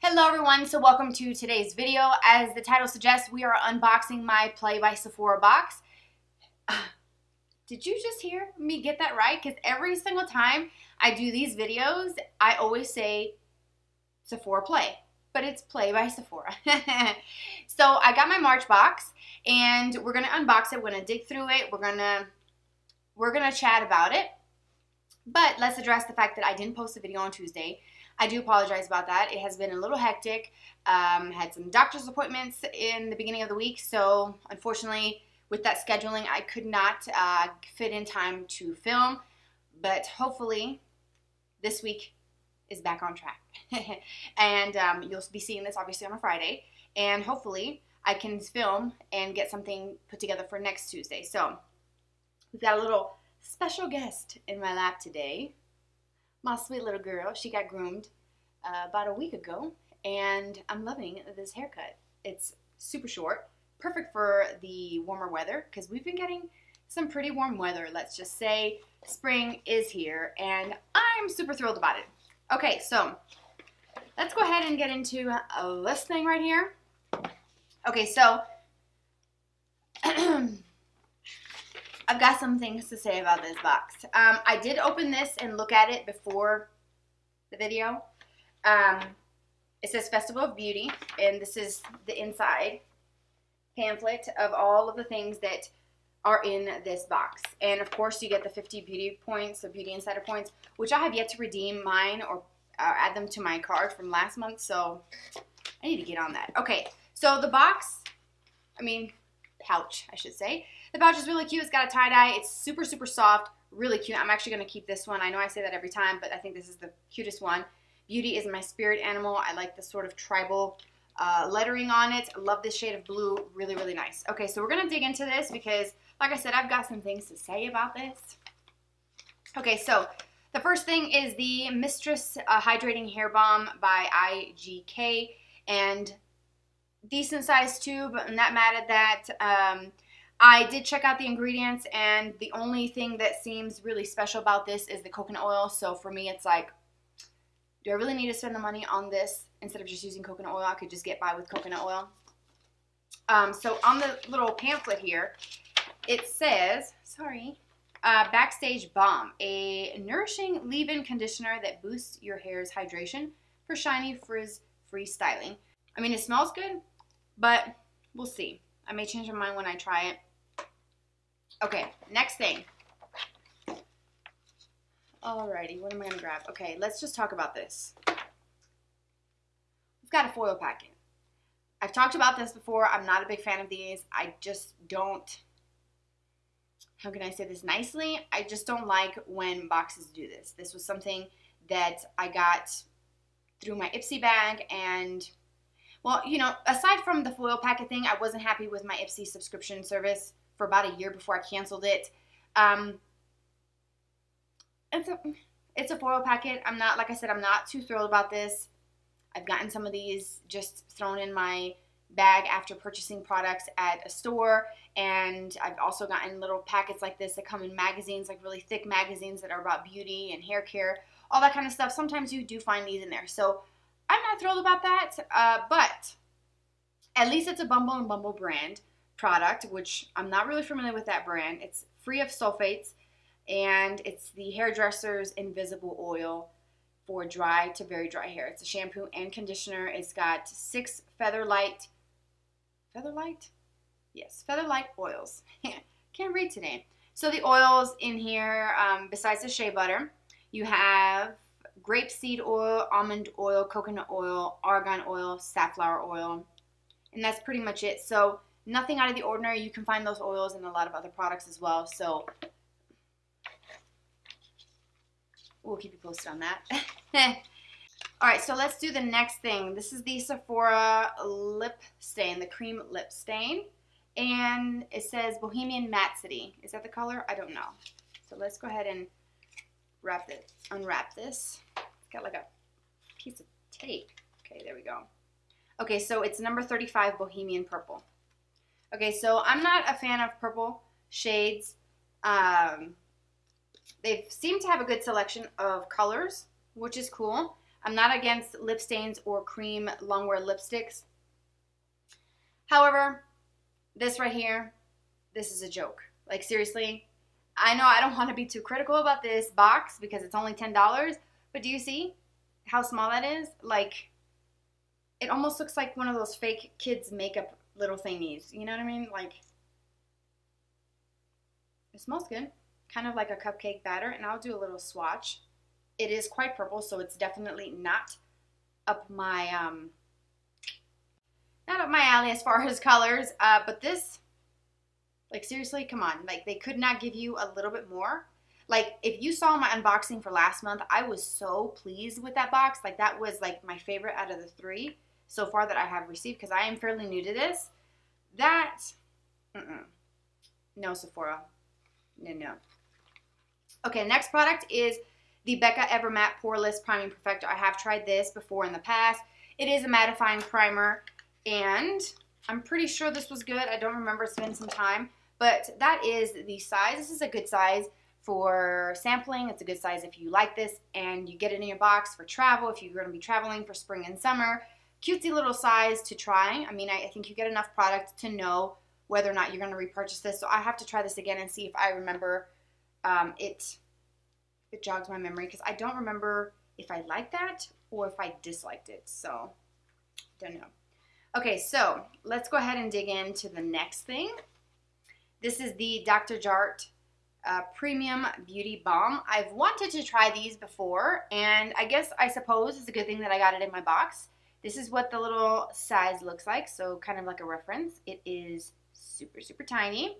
Hello everyone, so welcome to today's video. As the title suggests, we are unboxing my Play by Sephora box. Did you just hear me get that right? Because every single time I do these videos, I always say Sephora Play, but it's Play by Sephora. So I got my March box and we're gonna unbox it. We're gonna dig through it. We're gonna chat about it. But let's address the fact that I didn't post a video on Tuesday. I do apologize about that. It has been a little hectic. Had some doctor's appointments in the beginning of the week, so unfortunately with that scheduling I could not fit in time to film, but hopefully this week is back on track. And you'll be seeing this obviously on a Friday, and hopefully I can film and get something put together for next Tuesday. So we've got a little special guest in my lap today. My sweet little girl. She got groomed about a week ago, and I'm loving this haircut. It's super short, perfect for the warmer weather, because we've been getting some pretty warm weather. Let's just say spring is here, and I'm super thrilled about it. Okay, so let's go ahead and get into this thing right here. Okay, so I've got some things to say about this box. I did open this and look at it before the video. It says Festival of Beauty, and this is the inside pamphlet of all of the things that are in this box. And of course you get the 50 beauty points, the Beauty Insider points, which I have yet to redeem mine or add them to my card from last month, so I need to get on that. Okay, so the box, pouch, I should say. The pouch is really cute. It's got a tie-dye. It's super, super soft. Really cute. I'm actually going to keep this one. I know I say that every time, but I think this is the cutest one. Beauty is my spirit animal. I like the sort of tribal lettering on it. I love this shade of blue. Really, really nice. Okay, so we're going to dig into this because, like I said, I've got some things to say about this. Okay, so the first thing is the Mistress Hydrating Hair Balm by IGK, and decent size tube. I'm not mad at that. I did check out the ingredients, and the only thing that seems really special about this is the coconut oil. So for me, it's like, do I really need to spend the money on this instead of just using coconut oil? I could just get by with coconut oil. So on the little pamphlet here, it says, Backstage Balm, a nourishing leave-in conditioner that boosts your hair's hydration for shiny, frizz-free styling. I mean, it smells good, but we'll see. I may change my mind when I try it. Okay, next thing. Alrighty, what am I going to grab? Okay, let's just talk about this. We've got a foil packet. I've talked about this before. I'm not a big fan of these. I just don't, how can I say this nicely? I just don't like when boxes do this. This was something that I got through my Ipsy bag, and well, you know, aside from the foil packet thing, I wasn't happy with my Ipsy subscription service for about a year before I canceled it. It's a foil packet. I'm not, like I said, I'm not too thrilled about this. I've gotten some of these just thrown in my bag after purchasing products at a store, and I've also gotten little packets like this that come in magazines, like really thick magazines that are about beauty and hair care, all that kind of stuff. Sometimes you do find these in there. So I'm not thrilled about that, but at least it's a Bumble & Bumble brand product, which I'm not really familiar with that brand. It's free of sulfates, and it's the Hairdresser's Invisible Oil for dry to very dry hair. It's a shampoo and conditioner. It's got 6 featherlight oils. Can't read today. So the oils in here, besides the shea butter, you have grapeseed oil, almond oil, coconut oil, argan oil, safflower oil, and that's pretty much it. So nothing out of the ordinary. You can find those oils in a lot of other products as well. So we'll keep you posted on that. Alright, so let's do the next thing. This is the Sephora lip stain, the cream lip stain. And it says Bohemian Matte City. Is that the color? I don't know. So let's go ahead and unwrap this. It's got like a piece of tape. Okay, there we go. Okay, so it's number 35 Bohemian Purple. Okay, so I'm not a fan of purple shades. They seem to have a good selection of colors, which is cool. I'm not against lip stains or cream longwear lipsticks. However, this right here, this is a joke. Like, seriously, I know I don't want to be too critical about this box because it's only $10, but do you see how small that is? Like, it almost looks like one of those fake kids makeup little thingies. You know what I mean? Like, it smells good. Kind of like a cupcake batter, and I'll do a little swatch. It is quite purple, so it's definitely not up my not up my alley as far as colors. But this, like, seriously, come on. Like, they could not give you a little bit more. Like, if you saw my unboxing for last month, I was so pleased with that box. Like, that was, like, my favorite out of the 3 so far that I have received, because I am fairly new to this. That, no, Sephora. No. Okay, next product is the Becca Ever Matte Poreless Priming Perfector. I have tried this before in the past. It is a mattifying primer, and I'm pretty sure this was good. I don't remember. It's been some time. But that is the size. This is a good size for sampling. It's a good size if you like this, and you get it in your box for travel, if you're going to be traveling for spring and summer. Cutesy little size to try. I mean, I think you get enough product to know whether or not you're going to repurchase this. So I have to try this again and see if I remember it jogs my memory, because I don't remember if I liked that or if I disliked it. So, don't know. Okay, so let's go ahead and dig into the next thing. This is the Dr. Jart Premium Beauty Balm. I've wanted to try these before, and I suppose it's a good thing that I got it in my box. This is what the little size looks like, so kind of like a reference. It is super, super tiny.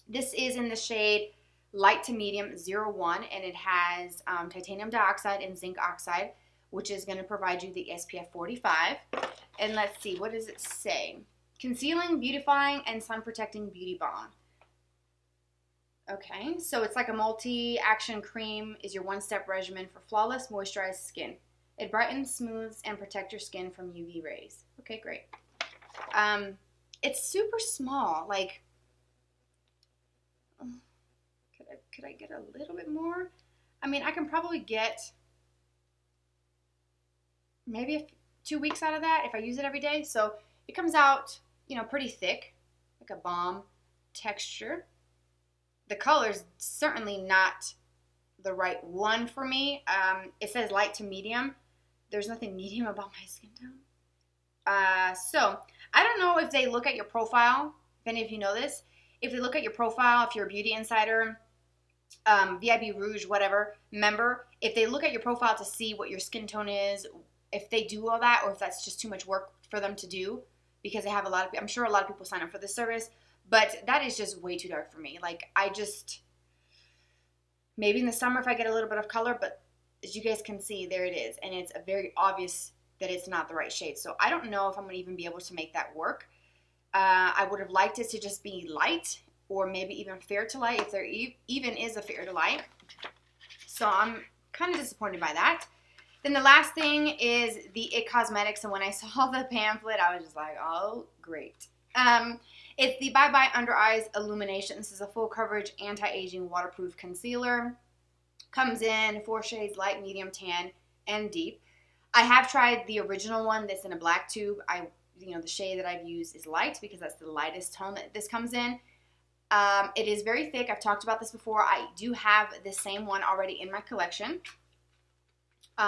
This is in the shade Light to Medium 01, and it has titanium dioxide and zinc oxide, which is going to provide you the SPF 45. And let's see, what does it say? Concealing, beautifying, and sun-protecting beauty balm. Okay, so it's like a multi-action cream is your one-step regimen for flawless, moisturized skin. It brightens, smooths, and protects your skin from UV rays. Okay, great. It's super small. Like, could I get a little bit more? I mean, I can probably get maybe 2 weeks out of that if I use it every day. So it comes out, you know, pretty thick, like a balm texture. The color's certainly not the right one for me. It says light to medium. There's nothing medium about my skin tone. So I don't know if they look at your profile, if any of you know this. If they look at your profile, if you're a Beauty Insider, VIB Rouge, whatever, member, if they look at your profile to see what your skin tone is, if they do all that, or if that's just too much work for them to do, because they have a lot of, I'm sure a lot of people sign up for this service, but that is just way too dark for me. Like, maybe in the summer if I get a little bit of color, but as you guys can see, there it is, and it's a very obvious that it's not the right shade. So I don't know if I'm going to even be able to make that work. I would have liked it to just be light, or maybe even fair to light, if there even is a fair to light. So I'm kind of disappointed by that. Then the last thing is the IT Cosmetics, and when I saw the pamphlet, I was just like, oh, great. It's the Bye Bye Under Eyes Illumination. This is a full coverage anti-aging waterproof concealer. Comes in 4 shades: light, medium, tan, and deep. I have tried the original one that's in a black tube. The shade that I've used is light because that's the lightest tone that this comes in. It is very thick. I've talked about this before. I do have the same one already in my collection.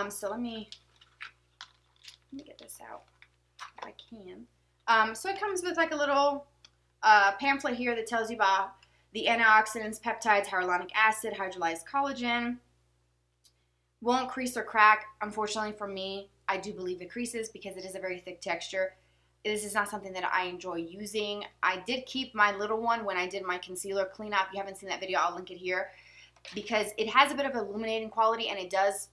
So let me get this out if I can. So it comes with like a little pamphlet here that tells you about the antioxidants, peptides, hyaluronic acid, hydrolyzed collagen. Won't crease or crack. Unfortunately for me, I do believe it creases because it is a very thick texture. This is not something that I enjoy using. I did keep my little one when I did my concealer cleanup. If you haven't seen that video, I'll link it here, because it has a bit of illuminating quality and it does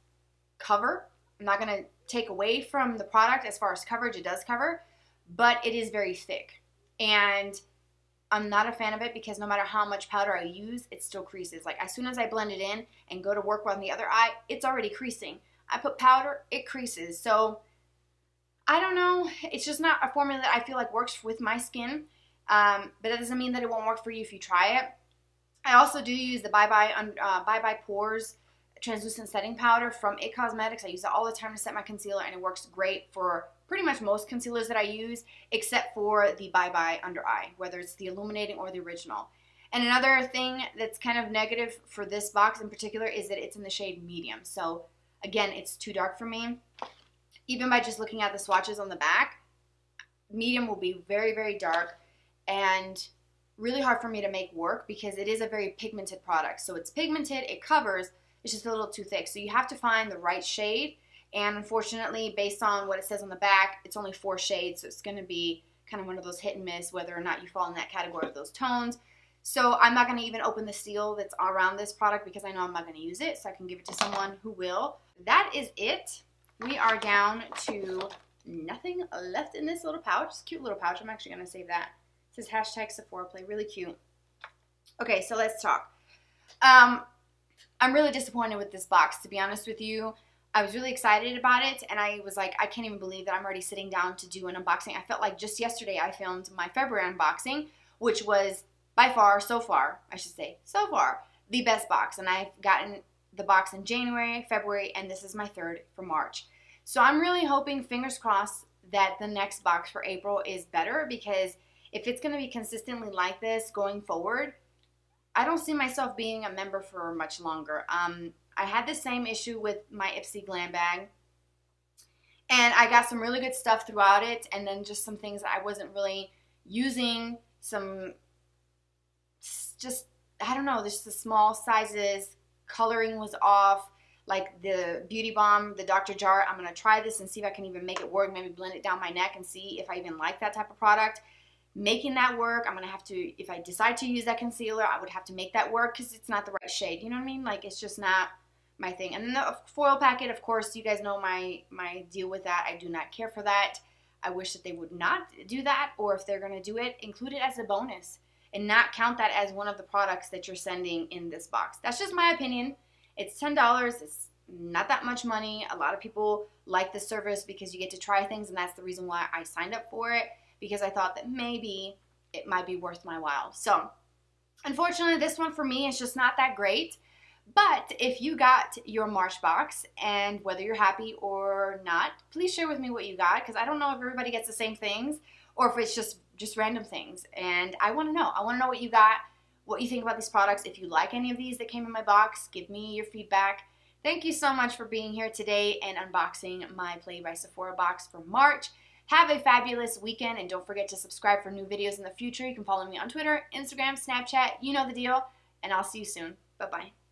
cover. I'm not going to take away from the product as far as coverage. It does cover, but it is very thick. And I'm not a fan of it because no matter how much powder I use, it still creases. Like, as soon as I blend it in and go to work on the other eye, it's already creasing. I put powder, it creases. So I don't know. It's just not a formula that I feel like works with my skin. But that doesn't mean that it won't work for you if you try it. I also do use the Bye Bye Pores translucent setting powder from It Cosmetics. I use it all the time to set my concealer, and it works great for pretty much most concealers that I use, except for the Bye Bye Under Eye, whether it's the illuminating or the original. And another thing that's kind of negative for this box in particular is that it's in the shade medium. So again, it's too dark for me. Even by just looking at the swatches on the back, medium will be very, very dark and really hard for me to make work because it is a very pigmented product. So it's pigmented, it covers, it's just a little too thick. So you have to find the right shade. And unfortunately, based on what it says on the back, it's only 4 shades. So it's going to be kind of one of those hit and miss whether or not you fall in that category of those tones. So I'm not going to even open the seal that's around this product because I know I'm not going to use it. So I can give it to someone who will. That is it. We are down to nothing left in this little pouch. It's a cute little pouch. I'm actually going to save that. It says hashtag Sephora Play. Really cute. Okay, so let's talk. I'm really disappointed with this box, to be honest with you. I was really excited about it, and I was like, I can't even believe that I'm already sitting down to do an unboxing. I felt like just yesterday I filmed my February unboxing, which was by far, so far, the best box. And I've gotten the box in January, February, and this is my 3rd for March. So I'm really hoping, fingers crossed, that the next box for April is better, because if it's going to be consistently like this going forward, I don't see myself being a member for much longer. I had the same issue with my Ipsy Glam bag, and I got some really good stuff throughout it, and then just some things that I wasn't really using, I don't know, just the small sizes, coloring was off, like the Beauty Balm, the Dr. Jar. I'm going to try this and see if I can even make it work, maybe blend it down my neck and see if I even like that type of product. Making that work, I'm going to have to, if I decide to use that concealer, I would have to make that work because it's not the right shade, you know what I mean? Like, it's just not my thing. And then the foil packet, of course, you guys know my deal with that. I do not care for that. I wish that they would not do that, or if they're going to do it, include it as a bonus and not count that as one of the products that you're sending in this box. That's just my opinion. It's $10. It's not that much money. A lot of people like this service because you get to try things, and that's the reason why I signed up for it, because I thought that maybe it might be worth my while. So, unfortunately, this one for me is just not that great. But if you got your March box, and whether you're happy or not, please share with me what you got, because I don't know if everybody gets the same things or if it's just random things. And I want to know. I want to know what you got, what you think about these products. If you like any of these that came in my box, give me your feedback. Thank you so much for being here today and unboxing my Play by Sephora box for March. Have a fabulous weekend, and don't forget to subscribe for new videos in the future. You can follow me on Twitter, Instagram, Snapchat. You know the deal, and I'll see you soon. Bye-bye.